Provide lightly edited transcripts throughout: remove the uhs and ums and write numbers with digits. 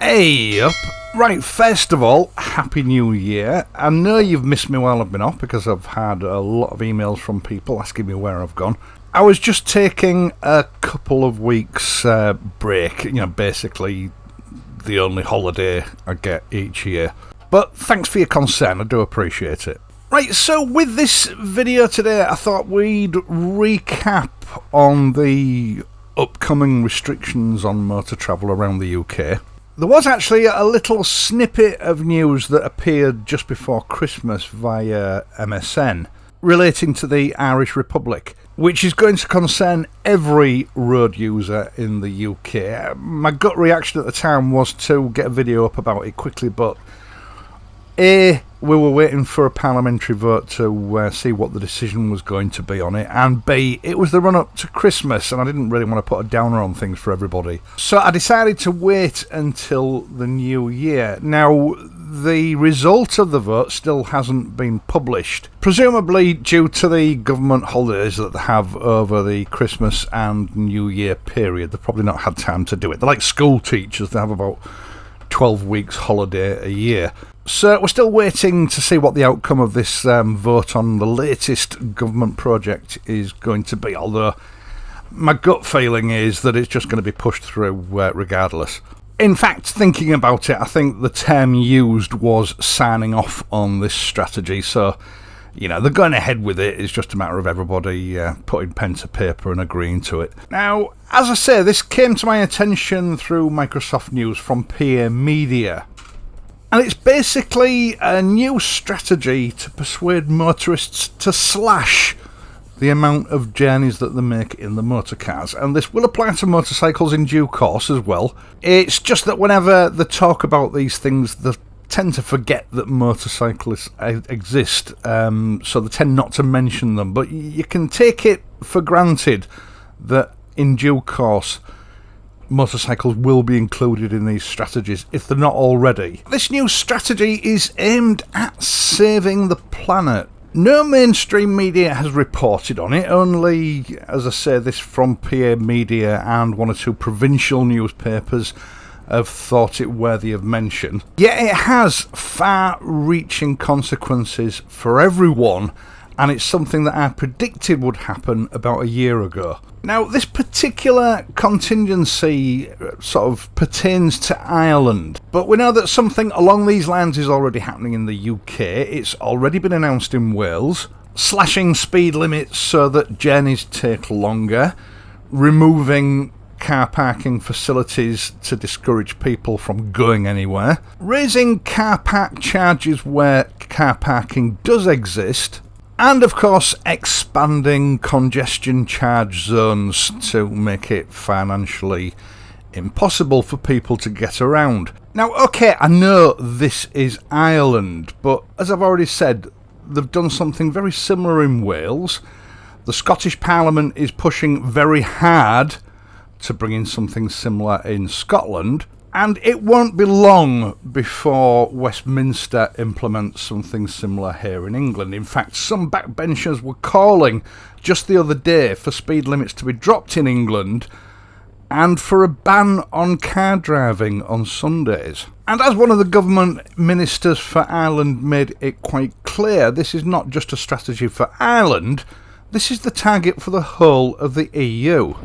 Hey up! Right, first of all, Happy New Year. I know you've missed me while I've been off because I've had a lot of emails from people asking me where I've gone. I was just taking a couple of weeks break, basically the only holiday I get each year. But thanks for your concern, I do appreciate it. Right, so with this video today, I thought we'd recap on the upcoming restrictions on motor travel around the UK. There was actually a little snippet of news that appeared just before Christmas via MSN relating to the Irish Republic, which is going to concern every road user in the UK. My gut reaction at the time was to get a video up about it quickly, but A, we were waiting for a parliamentary vote to see what the decision was going to be on it, and B, it was the run-up to Christmas and I didn't really want to put a downer on things for everybody. So I decided to wait until the new year. Now, the result of the vote still hasn't been published, presumably due to the government holidays that they have over the Christmas and New Year period. They've probably not had time to do it. They're like school teachers, they have about 12 weeks holiday a year. So we're still waiting to see what the outcome of this vote on the latest government project is going to be, although my gut feeling is that it's just going to be pushed through regardless. In fact, thinking about it, I think the term used was signing off on this strategy, so they're going ahead with it. It's just a matter of everybody putting pen to paper and agreeing to it. Now, as I say, this came to my attention through Microsoft News from PA Media. And it's basically a new strategy to persuade motorists to slash the amount of journeys that they make in the motor cars. And this will apply to motorcycles in due course as well. It's just that whenever they talk about these things, they tend to forget that motorcyclists exist, so they tend not to mention them. But you can take it for granted that in due course motorcycles will be included in these strategies if they're not already. This new strategy is aimed at saving the planet. No mainstream media has reported on it, only, as I say, this from PA Media and one or two provincial newspapers have thought it worthy of mention. Yet it has far-reaching consequences for everyone, and it's something that I predicted would happen about a year ago. Now, this particular contingency sort of pertains to Ireland, but we know that something along these lines is already happening in the UK. It's already been announced in Wales, slashing speed limits so that journeys take longer, removing car parking facilities to discourage people from going anywhere, raising car park charges where car parking does exist, and of course expanding congestion charge zones to make it financially impossible for people to get around. Now, okay, I know this is Ireland, but as I've already said, they've done something very similar in Wales. The Scottish Parliament is pushing very hard to bring in something similar in Scotland, and it won't be long before Westminster implements something similar here in England. In fact, some backbenchers were calling just the other day for speed limits to be dropped in England and for a ban on car driving on Sundays. And as one of the government ministers for Ireland made it quite clear, this is not just a strategy for Ireland, this is the target for the whole of the EU.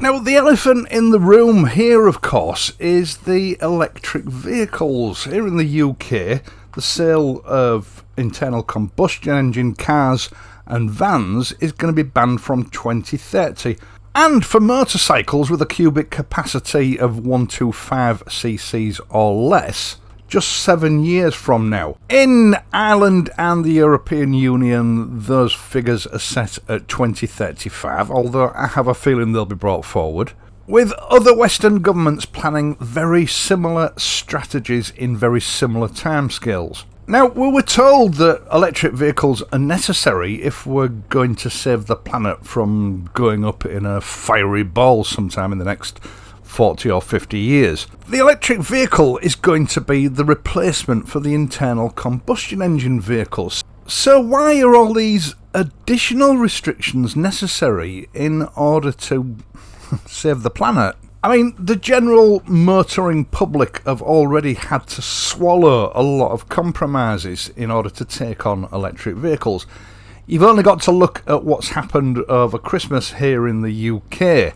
Now, the elephant in the room here, of course, is the electric vehicles. Here in the UK, the sale of internal combustion engine cars and vans is going to be banned from 2030. And for motorcycles with a cubic capacity of 125 cc's or less, just 7 years from now. In Ireland and the European Union, those figures are set at 2035, although I have a feeling they'll be brought forward, with other Western governments planning very similar strategies in very similar timescales. Now, we were told that electric vehicles are necessary if we're going to save the planet from going up in a fiery ball sometime in the next 40 or 50 years. The electric vehicle is going to be the replacement for the internal combustion engine vehicles. So why are all these additional restrictions necessary in order to save the planet? I mean, the general motoring public have already had to swallow a lot of compromises in order to take on electric vehicles. You've only got to look at what's happened over Christmas here in the UK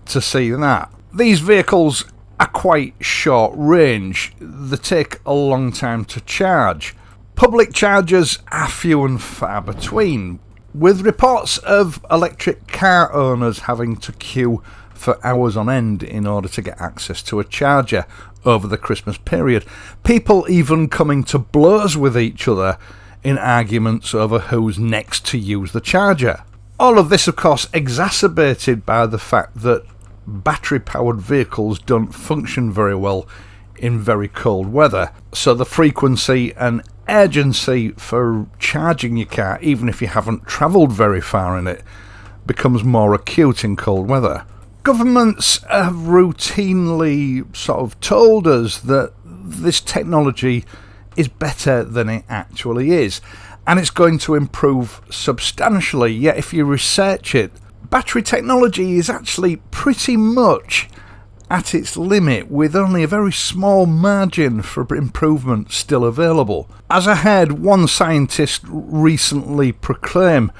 to see that. These vehicles are quite short range. They take a long time to charge. Public chargers are few and far between, with reports of electric car owners having to queue for hours on end in order to get access to a charger over the Christmas period. People even coming to blows with each other in arguments over who's next to use the charger. All of this, of course, exacerbated by the fact that battery-powered vehicles don't function very well in very cold weather, so the frequency and urgency for charging your car, even if you haven't travelled very far in it, becomes more acute in cold weather. Governments have routinely sort of told us that this technology is better than it actually is, and it's going to improve substantially, yet if you research it, battery technology is actually pretty much at its limit, with only a very small margin for improvement still available. As I heard one scientist recently proclaim,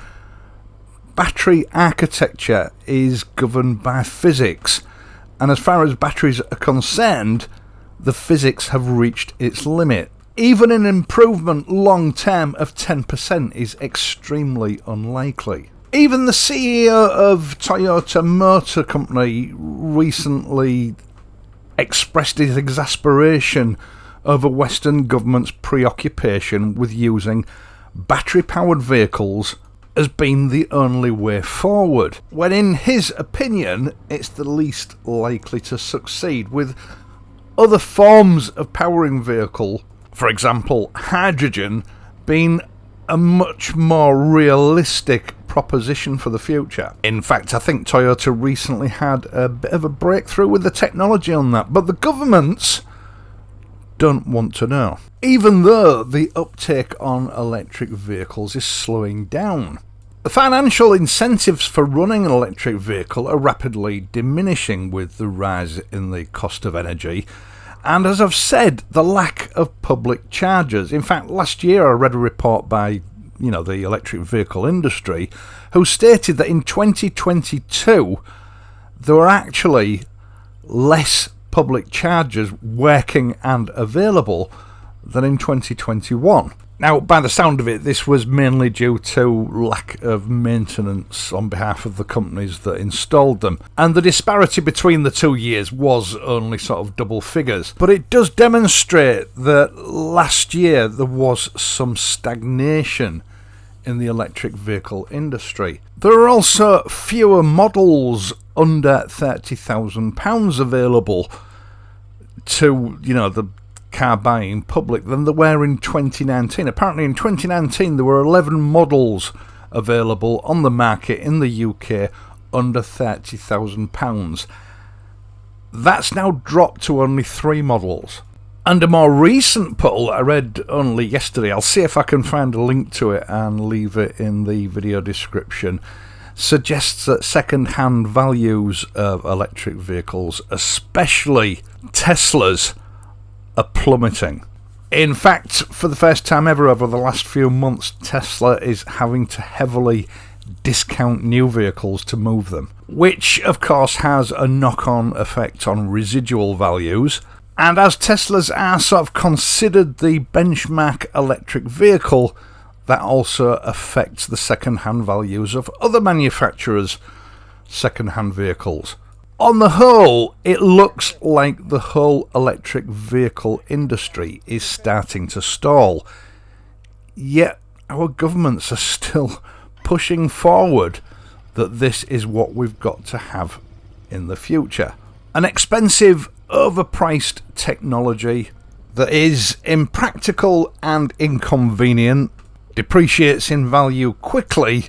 battery architecture is governed by physics, and as far as batteries are concerned, the physics have reached its limit. Even an improvement long term of 10% is extremely unlikely. Even the CEO of Toyota Motor Company recently expressed his exasperation over Western governments' preoccupation with using battery-powered vehicles as being the only way forward, when in his opinion it's the least likely to succeed, with other forms of powering vehicle, for example hydrogen, being a much more realistic proposition for the future. In fact, I think Toyota recently had a bit of a breakthrough with the technology on that, but the governments don't want to know, even though the uptake on electric vehicles is slowing down. The financial incentives for running an electric vehicle are rapidly diminishing with the rise in the cost of energy, and as I've said, the lack of public chargers. In fact, last year I read a report by the electric vehicle industry, who stated that in 2022 there were actually less public chargers working and available than in 2021. Now, by the sound of it, this was mainly due to lack of maintenance on behalf of the companies that installed them, and the disparity between the 2 years was only sort of double figures. But it does demonstrate that last year there was some stagnation in the electric vehicle industry. There are also fewer models under £30,000 available to, the car buying public than there were in 2019. Apparently in 2019 there were 11 models available on the market in the UK under £30,000. That's now dropped to only 3 models. And a more recent poll I read only yesterday, I'll see if I can find a link to it and leave it in the video description, suggests that second-hand values of electric vehicles, especially Teslas, are plummeting. In fact, for the first time ever over the last few months, Tesla is having to heavily discount new vehicles to move them, which of course has a knock-on effect on residual values. And as Teslas are sort of considered the benchmark electric vehicle, that also affects the second-hand values of other manufacturers' second-hand vehicles. On the whole, it looks like the whole electric vehicle industry is starting to stall. Yet our governments are still pushing forward that this is what we've got to have in the future. An expensive, overpriced technology that is impractical and inconvenient, depreciates in value quickly,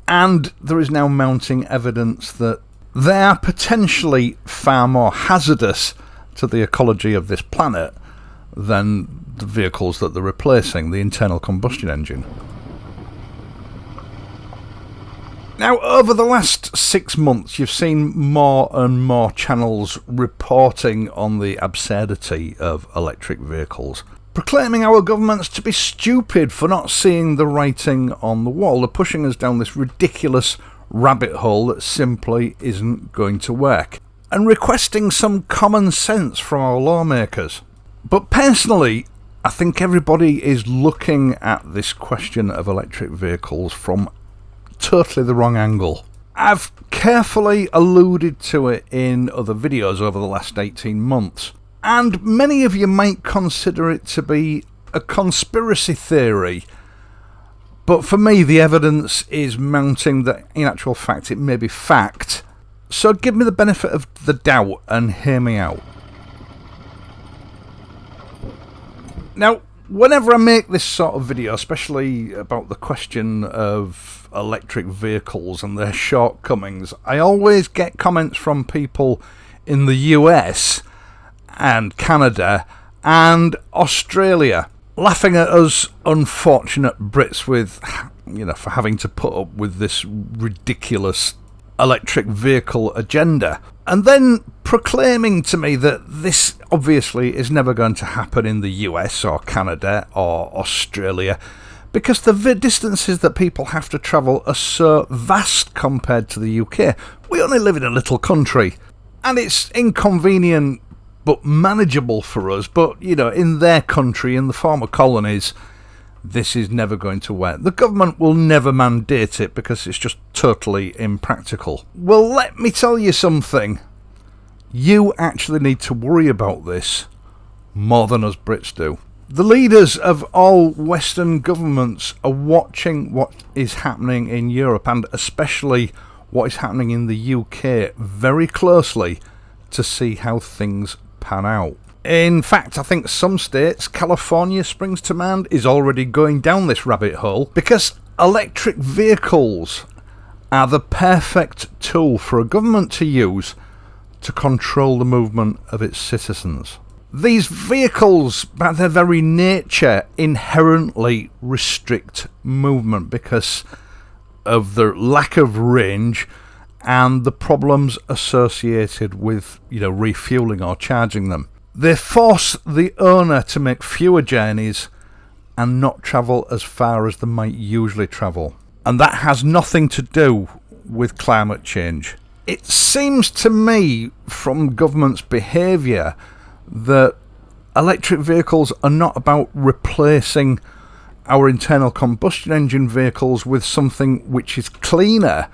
and there is now mounting evidence that they are potentially far more hazardous to the ecology of this planet than the vehicles that they're replacing, the internal combustion engine. Now, over the last 6 months, you've seen more and more channels reporting on the absurdity of electric vehicles, proclaiming our governments to be stupid for not seeing the writing on the wall. They're pushing us down this ridiculous rabbit hole that simply isn't going to work, and requesting some common sense from our lawmakers. But personally, I think everybody is looking at this question of electric vehicles from totally the wrong angle. I've carefully alluded to it in other videos over the last 18 months, and many of you might consider it to be a conspiracy theory, but for me the evidence is mounting that in actual fact it may be fact. So give me the benefit of the doubt and hear me out. Now, whenever I make this sort of video, especially about the question of electric vehicles and their shortcomings, I always get comments from people in the US and Canada and Australia laughing at us unfortunate Brits with, for having to put up with this ridiculous electric vehicle agenda, and then proclaiming to me that this obviously is never going to happen in the US or Canada or Australia because the distances that people have to travel are so vast compared to the UK. We only live in a little country and it's inconvenient but manageable for us, but in their country, in the former colonies, this is never going to work. The government will never mandate it because it's just totally impractical. Well, let me tell you something. You actually need to worry about this more than us Brits do. The leaders of all Western governments are watching what is happening in Europe and especially what is happening in the UK very closely to see how things pan out. In fact, I think some states, California springs to mind, is already going down this rabbit hole because electric vehicles are the perfect tool for a government to use to control the movement of its citizens. These vehicles, by their very nature, inherently restrict movement because of the lack of range and the problems associated with, refueling or charging them. They force the owner to make fewer journeys and not travel as far as they might usually travel. And that has nothing to do with climate change. It seems to me from government's behaviour that electric vehicles are not about replacing our internal combustion engine vehicles with something which is cleaner.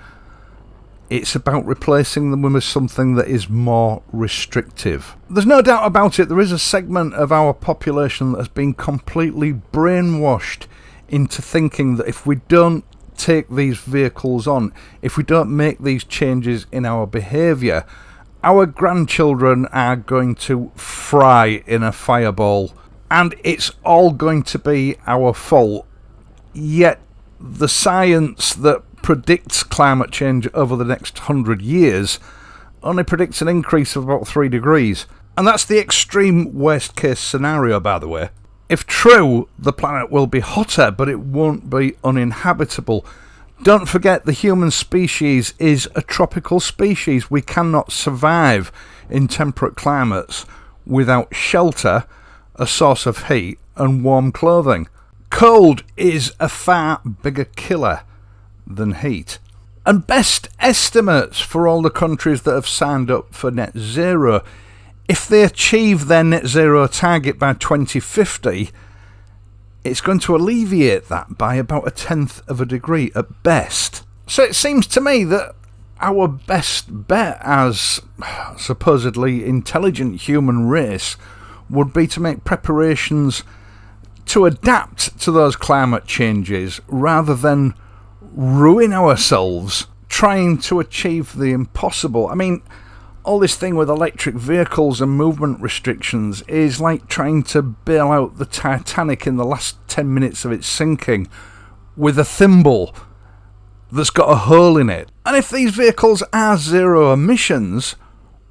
It's about replacing them with something that is more restrictive. There's no doubt about it, there is a segment of our population that has been completely brainwashed into thinking that if we don't take these vehicles on, if we don't make these changes in our behaviour, our grandchildren are going to fry in a fireball and it's all going to be our fault. Yet the science that predicts climate change over the next 100 years only predicts an increase of about 3 degrees. And that's the extreme worst case scenario, by the way. If true, the planet will be hotter, but it won't be uninhabitable. Don't forget, the human species is a tropical species. We cannot survive in temperate climates without shelter, a source of heat, and warm clothing. Cold is a far bigger killer than heat. And best estimates for all the countries that have signed up for net zero, if they achieve their net zero target by 2050, it's going to alleviate that by about 1/10 of a degree at best. So it seems to me that our best bet as supposedly intelligent human race would be to make preparations to adapt to those climate changes rather than ruin ourselves trying to achieve the impossible. I mean, all this thing with electric vehicles and movement restrictions is like trying to bail out the Titanic in the last 10 minutes of its sinking with a thimble that's got a hole in it. And if these vehicles are zero emissions,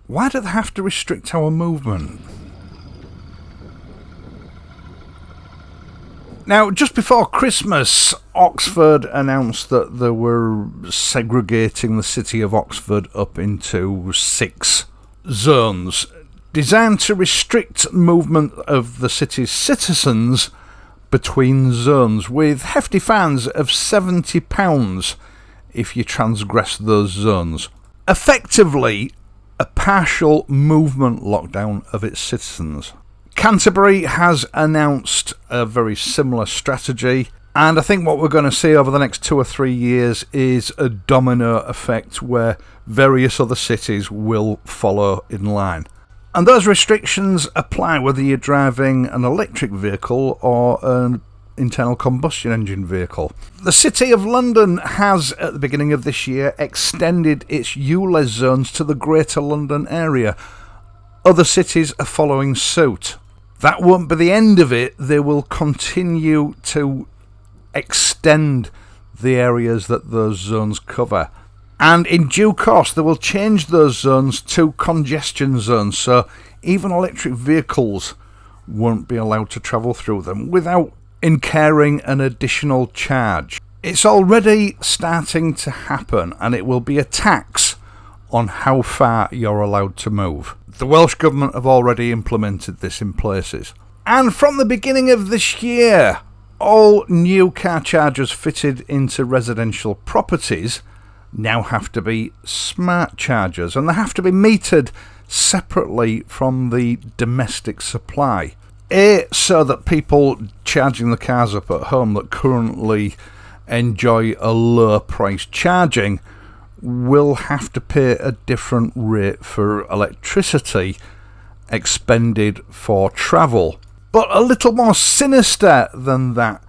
why do they have to restrict our movement? Now, just before Christmas, Oxford announced that they were segregating the city of Oxford up into 6 zones, designed to restrict movement of the city's citizens between zones, with hefty fines of £70 if you transgress those zones. Effectively, a partial movement lockdown of its citizens. Canterbury has announced a very similar strategy, and I think what we're going to see over the next 2 or 3 years is a domino effect where various other cities will follow in line. And those restrictions apply whether you're driving an electric vehicle or an internal combustion engine vehicle. The City of London has, at the beginning of this year, extended its ULEZ zones to the Greater London area. Other cities are following suit. That won't be the end of it. They will continue to extend the areas that those zones cover. And in due course, they will change those zones to congestion zones, so even electric vehicles won't be allowed to travel through them without incurring an additional charge. It's already starting to happen, and it will be a tax on how far you're allowed to move. The Welsh Government have already implemented this in places. And from the beginning of this year, all new car chargers fitted into residential properties now have to be smart chargers, and they have to be metered separately from the domestic supply. So that people charging the cars up at home that currently enjoy a low price charging will have to pay a different rate for electricity expended for travel. But a little more sinister than that,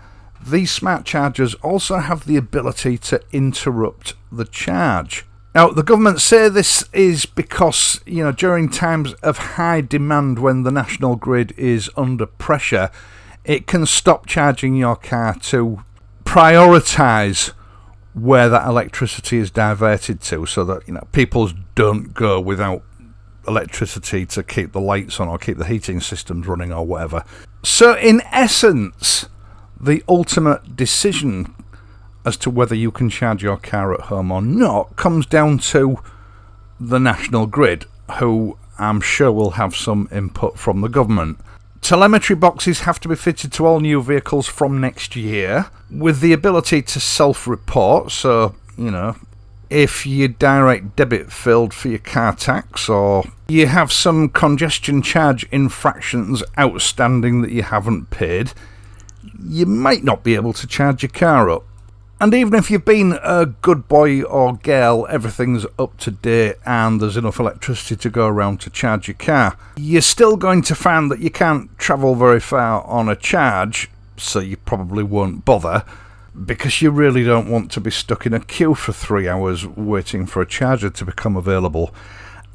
these smart chargers also have the ability to interrupt the charge. Now, the government say this is because, during times of high demand when the national grid is under pressure, it can stop charging your car to prioritise where that electricity is diverted to, so that people don't go without electricity to keep the lights on or keep the heating systems running or whatever. So in essence, the ultimate decision as to whether you can charge your car at home or not comes down to the national grid, who I'm sure will have some input from the government. Telemetry boxes have to be fitted to all new vehicles from next year, with the ability to self-report. So, if your direct debit failed for your car tax, or you have some congestion charge infractions outstanding that you haven't paid, you might not be able to charge your car up. And even if you've been a good boy or girl, everything's up to date and there's enough electricity to go around to charge your car, you're still going to find that you can't travel very far on a charge, so you probably won't bother, because you really don't want to be stuck in a queue for 3 hours waiting for a charger to become available.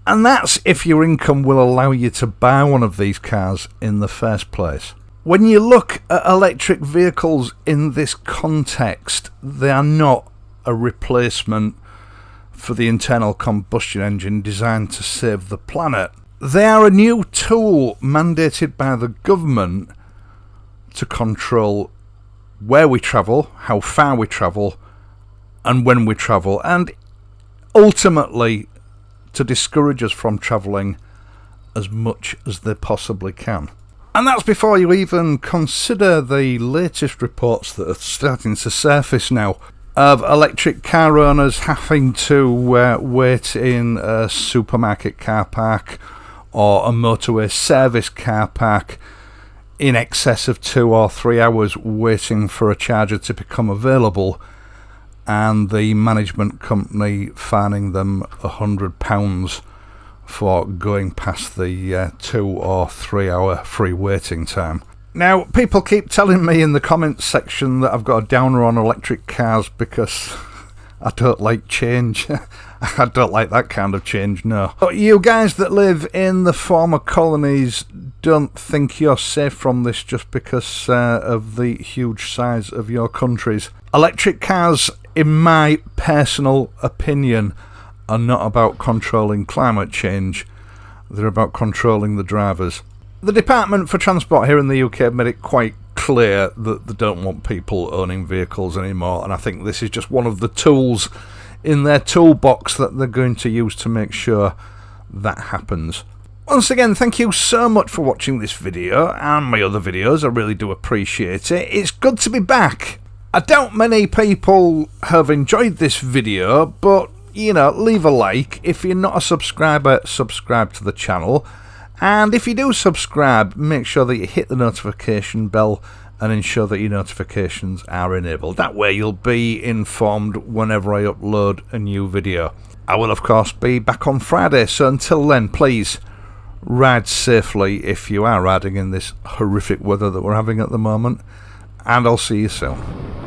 And that's if your income will allow you to buy one of these cars in the first place. When you look at electric vehicles in this context, they are not a replacement for the internal combustion engine designed to save the planet. They are a new tool mandated by the government to control where we travel, how far we travel, and when we travel, and ultimately to discourage us from travelling as much as they possibly can. And that's before you even consider the latest reports that are starting to surface now of electric car owners having to wait in a supermarket car park or a motorway service car park in excess of 2 or 3 hours waiting for a charger to become available, and the management company fining them £100 for going past the 2 or 3 hour free waiting time. Now, people keep telling me in the comments section that I've got a downer on electric cars because I don't like change. I don't like that kind of change, no. But you guys that live in the former colonies don't think you're safe from this just because of the huge size of your countries. Electric cars, in my personal opinion, are not about controlling climate change, they're about controlling the drivers. The Department for Transport here in the UK have made it quite clear that they don't want people owning vehicles anymore, and I think this is just one of the tools in their toolbox that they're going to use to make sure that happens. Once again, thank you so much for watching this video and my other videos. I really do appreciate it. It's good to be back. I doubt many people have enjoyed this video, but you know, leave a like. If you're not a subscriber, subscribe to the channel. And if you do subscribe, make sure that you hit the notification bell and ensure that your notifications are enabled. That way you'll be informed whenever I upload a new video. I will of course be back on Friday, so until then, please ride safely if you are riding in this horrific weather that we're having at the moment, and I'll see you soon.